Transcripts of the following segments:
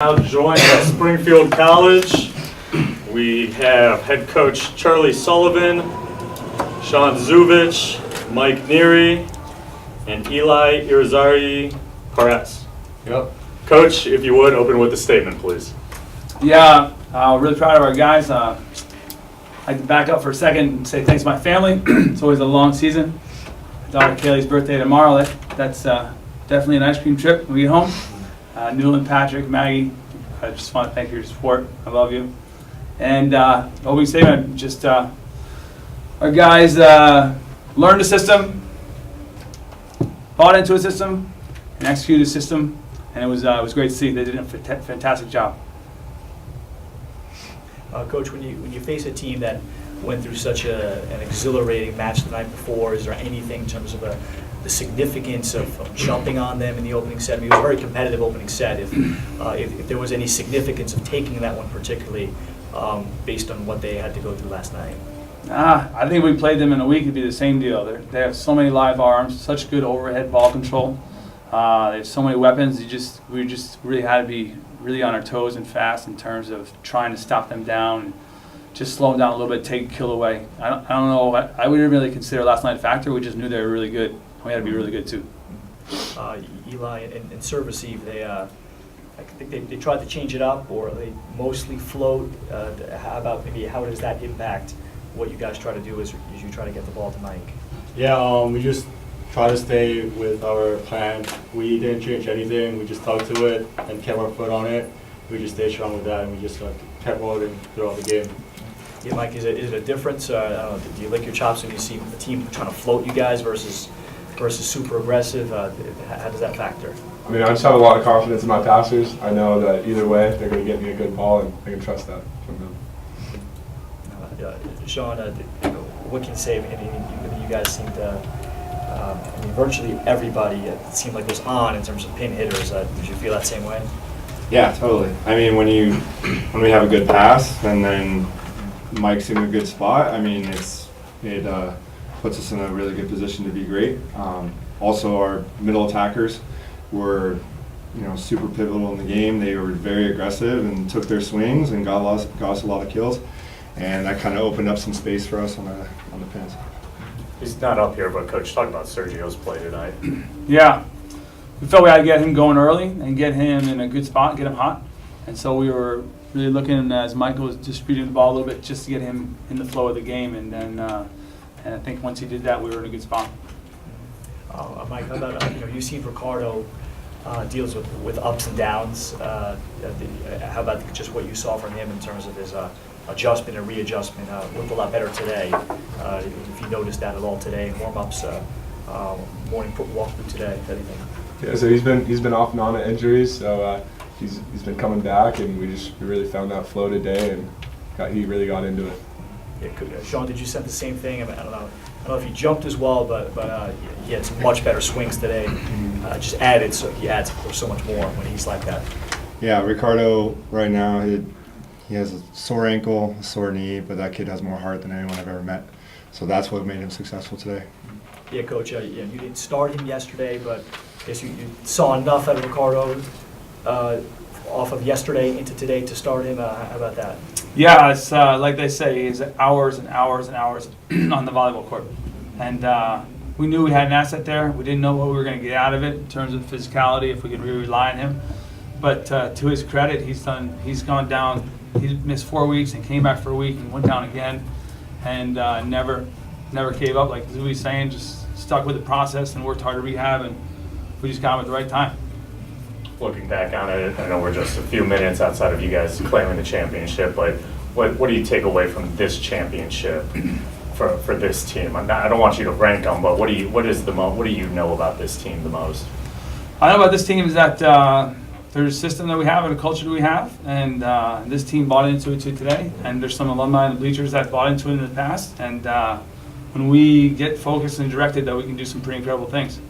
Now joined by Springfield College, we have head coach Charlie Sullivan, Sean Zuvich, Mike Neary, and Eli Irizarry Perez. Yep. Coach, if you would, open with a statement, please. Yeah, really proud of our guys. I'd like to back up for a second and say thanks to my family. It's always a long season. Daughter Kaylee's birthday tomorrow. That's definitely an ice cream trip when we get home. Newland, Patrick, Maggie, I just want to thank you for your support. I love you. And opening statement, just our guys learned the system, bought into a system, and executed the system, and it was great to see. They did a fantastic job. Coach, when you face a team that went through such an exhilarating match the night before, is there anything in terms of the significance of jumping on them in the opening set? I mean, it was a very competitive opening set. If there was any significance of taking that one particularly based on what they had to go through last night? I think if we played them in a week, it'd be the same deal. They have so many live arms, such good overhead ball control. They have so many weapons. We just really had to be really on our toes and fast in terms of trying to stop them down, and just slow them down a little bit, take kill away. I don't know. I wouldn't really consider last night a factor. We just knew they were really good. We had to be really good too. Eli, in serve receive, I think they tried to change it up, or they mostly float. How does that impact what you guys try to do as you try to get the ball to Mike? Yeah, we just try to stay with our plan. We didn't change anything. We just stuck to it and kept our foot on it. We just stayed strong with that, and we just kept rolling throughout the game. Yeah, Mike, is it a difference? I don't know, do you lick your chops when you see the team trying to float you guys versus super aggressive? How does that factor? I mean, I just have a lot of confidence in my passers. I know that either way, they're going to get me a good ball, and I can trust that from them. Sean, what can you say? I mean, you guys seemed virtually everybody it seemed like was on in terms of pin hitters. Did you feel that same way? Yeah, totally. I mean, when we have a good pass and then Mike's in a good spot, I mean, it puts us in a really good position to be great. Also, our middle attackers were, super pivotal in the game. They were very aggressive and took their swings and got us a lot of kills, and that kind of opened up some space for us on the pins. He's not up here, but Coach, talk about Sergio's play tonight. Yeah, we felt we had to get him going early and get him in a good spot, get him hot. And so we were really looking as Michael was distributing the ball a little bit just to get him in the flow of the game. And then and I think once he did that, we were in a good spot. Mike, how about you've seen Ricardo deals with ups and downs. How about just what you saw from him in terms of his adjustment and readjustment? Looked a lot better today. If you noticed that at all today in warm-ups, morning walkthrough today, anything? Yeah, so he's been off and on of injuries, so he's been coming back, and we really found that flow today, and he really got into it. Yeah, Sean, did you sense the same thing? I mean, I don't know if he jumped as well, but he had some much better swings today. Just added, so he adds, of course, so much more when he's like that. Yeah, Ricardo right now, he has a sore ankle, a sore knee, but that kid has more heart than anyone I've ever met. So that's what made him successful today. Yeah, Coach, you didn't start him yesterday, but I guess you saw enough out of Ricardo off of yesterday into today to start him. How about that? Yeah, it's like they say, it's hours and hours and hours on the volleyball court. And we knew we had an asset there. We didn't know what we were going to get out of it in terms of physicality, if we could really rely on him. But to his credit, he's gone down. He missed 4 weeks and came back for a week and went down again, and never gave up. Like Louis was saying, just stuck with the process and worked hard to rehab, and we just got him at the right time. Looking back on it, I know we're just a few minutes outside of you guys claiming the championship, but what do you take away from this championship for this team? I don't want you to rank them, but what do you know about this team the most? I know about this team is that there's a system that we have and a culture that we have, and this team bought into it too today, and there's some alumni in the bleachers that bought into it in the past, and when we get focused and directed, that we can do some pretty incredible things.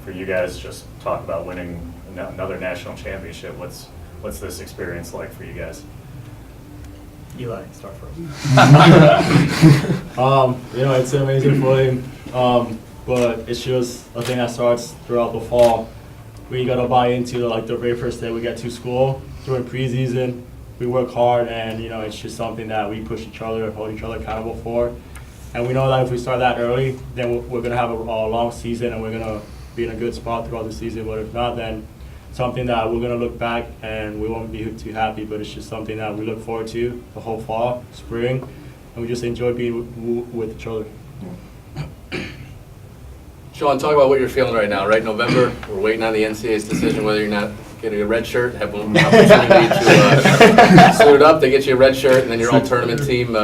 For you guys, just talk about winning another national championship. What's this experience like for you guys? Eli, start first. It's an amazing feeling, but it's just a thing that starts throughout the fall. we gotta buy into like the very first day we get to school during preseason. We work hard, and it's just something that we push each other, hold each other accountable for. And we know that if we start that early, then we're gonna have a long season, and we're gonna be in a good spot throughout the season. But if not, then something that we're gonna look back and we won't be too happy. But it's just something that we look forward to the whole fall, spring, and we just enjoy being with each other. Sean, talk about what you're feeling right now, right? November, we're waiting on the NCAA's decision whether you're not getting a red shirt, have an opportunity to suit up, they get you a red shirt, and then your all-tournament team.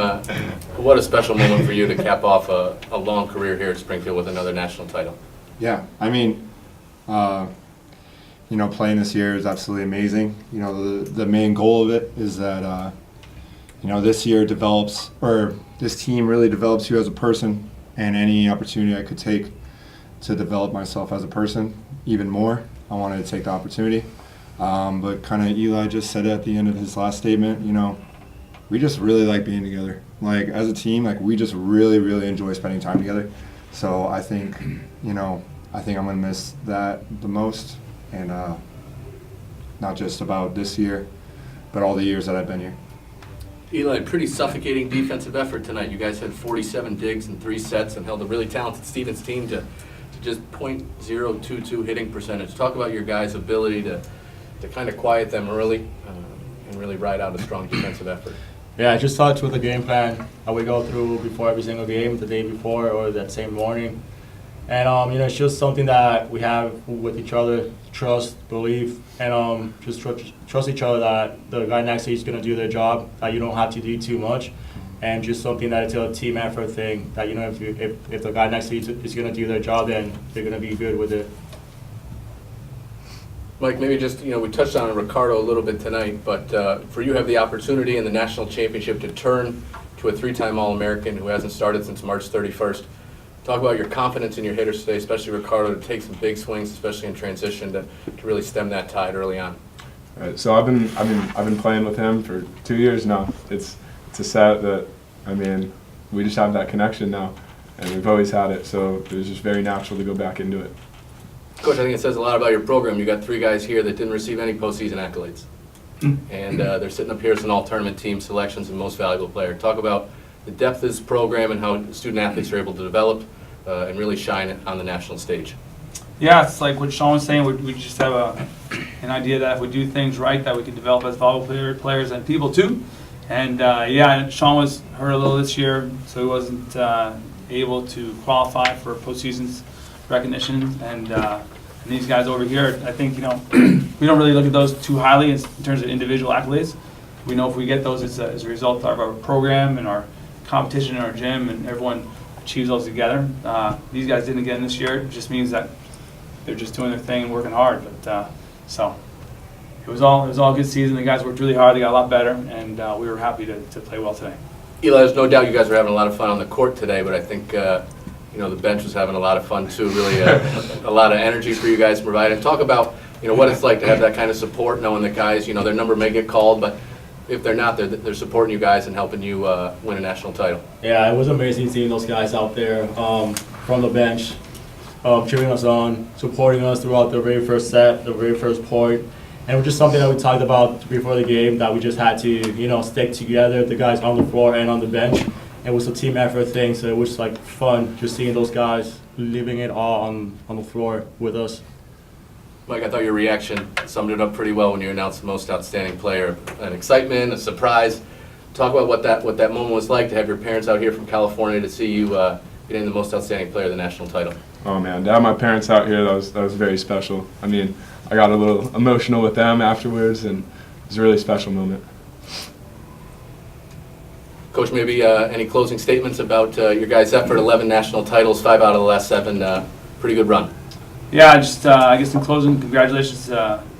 What a special moment for you to cap off a long career here at Springfield with another national title. Yeah, I mean, playing this year is absolutely amazing. The main goal of it is that, this year develops, or this team really develops you as a person, and any opportunity I could take to develop myself as a person even more, I wanted to take the opportunity. But kind of Eli just said it at the end of his last statement, we just really like being together. Like, as a team, like, we just really, really enjoy spending time together. So I think, I'm going to miss that the most. And not just about this year, but all the years that I've been here. Eli, pretty suffocating defensive effort tonight. You guys had 47 digs in 3 sets and held a really talented Stevens team to just .022 hitting percentage. Talk about your guys' ability to kind of quiet them early and really ride out a strong defensive effort. Yeah, I just touched with the game plan that we go through before every single game, the day before or that same morning. And, it's just something that we have with each other, trust, belief, and just trust each other that the guy next to you is going to do their job, that you don't have to do too much. And just something that it's a team effort thing, that, if the guy next to you is going to do their job, then they're going to be good with it. Mike, maybe just, we touched on Ricardo a little bit tonight, but for you have the opportunity in the national championship to turn to a 3-time All-American who hasn't started since March 31st. Talk about your confidence in your hitters today, especially Ricardo, to take some big swings, especially in transition, to really stem that tide early on. Right, so I've been playing with him for 2 years now. It's a set that, we just have that connection now, and we've always had it, so it was just very natural to go back into it. Coach, I think it says a lot about your program. You got 3 guys here that didn't receive any postseason accolades, and they're sitting up here as an all-tournament team selections and most valuable player. Talk about the depth of this program and how student athletes are able to develop and really shine on the national stage. Yeah, it's like what Sean was saying. We just have an idea that if we do things right, that we can develop as volleyball players and people too. And Sean was hurt a little this year, so he wasn't able to qualify for postseason's recognition. And these guys over here, I think we don't really look at those too highly in terms of individual accolades. We know if we get those, it's as a result of our program and our competition in our gym, and everyone achieves those together. These guys didn't get in this year. It just means that they're just doing their thing and working hard. But so it was all a good season. The guys worked really hard. They got a lot better, and we were happy to play well today. Eli, there's no doubt you guys were having a lot of fun on the court today, but I think the bench was having a lot of fun too. Really, a lot of energy for you guys to provide. And talk about what it's like to have that kind of support, knowing that guys, their number may get called, but if they're not, they're supporting you guys and helping you win a national title. Yeah, it was amazing seeing those guys out there from the bench, cheering us on, supporting us throughout the very first set, the very first point. And it was just something that we talked about before the game, that we just had to, stick together, the guys on the floor and on the bench. It was a team effort thing, so it was like fun just seeing those guys leaving it all on the floor with us. Mike, I thought your reaction summed it up pretty well when you announced the most outstanding player. An excitement, a surprise. Talk about what that moment was like to have your parents out here from California to see you getting the most outstanding player of the national title. Oh man, to have my parents out here, that was very special. I got a little emotional with them afterwards, and it was a really special moment. Coach, maybe any closing statements about your guys' effort? 11 national titles, 5 out of the last 7. Pretty good run. Yeah, just I guess in closing, congratulations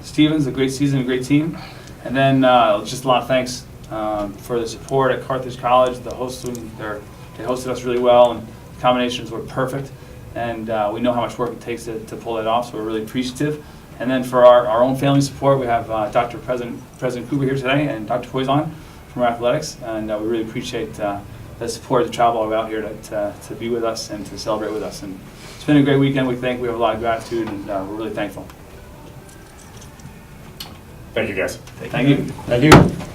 Stevens, a great season, a great team. And then just a lot of thanks for the support at Carthage College. The hosting, they hosted us really well, and the combinations were perfect. And we know how much work it takes to pull that off, so we're really appreciative. And then for our own family support, we have President Cooper here today and Dr. Poison from our athletics, and we really appreciate the support of the travel out here to be with us and to celebrate with us. And it's been a great weekend. We have a lot of gratitude, and we're really thankful. Thank you, guys. Thank you. Thank you.